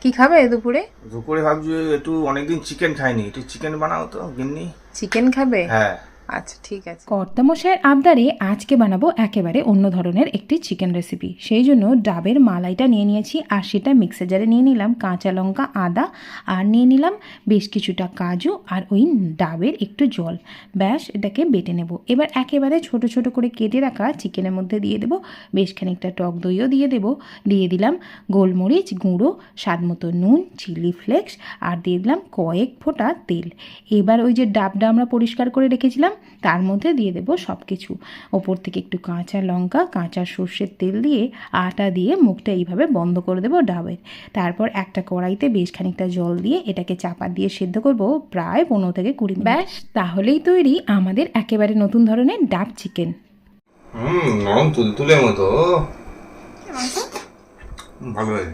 কি খাবে দুপুরে? দুপুরে ভাবছি একটু অনেকদিন চিকেন খাইনি, একটু চিকেন বানাও তো গিন্নি। চিকেন খাবে? হ্যাঁ। আচ্ছা ঠিক আছে। কর্তামশাইয়ের আবদারে আজকে বানাবো একেবারে অন্য ধরনের একটি চিকেন রেসিপি। সেই জন্য ডাবের মালাইটা নিয়ে নিয়েছি, আর সেটা মিক্সার জারে নিয়ে নিলাম কাঁচা লঙ্কা, আদা, আর নিয়ে নিলাম বেশ কিছুটা কাজু, আর ওই ডাবের একটু জল। ব্যাস, এটাকে বেটে নেব। এবার একেবারে ছোট ছোট করে কেটে রাখা চিকেনের মধ্যে দিয়ে দেবো বেশ খানিকটা টক দইও দিয়ে দেবো। দিয়ে দিলাম গোলমরিচ গুঁড়ো, স্বাদ মতো নুন, চিলি ফ্লেক্স, আর দিয়ে দিলাম কয়েক ফোঁটা তেল। এবার ওই যে ডাবটা আমরা পরিষ্কার করে রেখেছিলাম তার মধ্যে দিয়ে দেবো সব কিছু। ওপর থেকে একটু কাঁচা লঙ্কা, কাঁচা সর্ষের তেল দিয়ে আটা দিয়ে মুখটা এইভাবে বন্ধ করে দেবো ডাবের। তারপর একটা কড়াইতে বেশ খানিকটা জল দিয়ে এটাকে চাপা দিয়ে সেদ্ধ করব প্রায় 15 থেকে 20 মিনিট। ব্যাস, তাহলেই তৈরি আমাদের একেবারে নতুন ধরনের ডাব চিকেন। নরম তুলতুলের মতো, ভালো লাগে।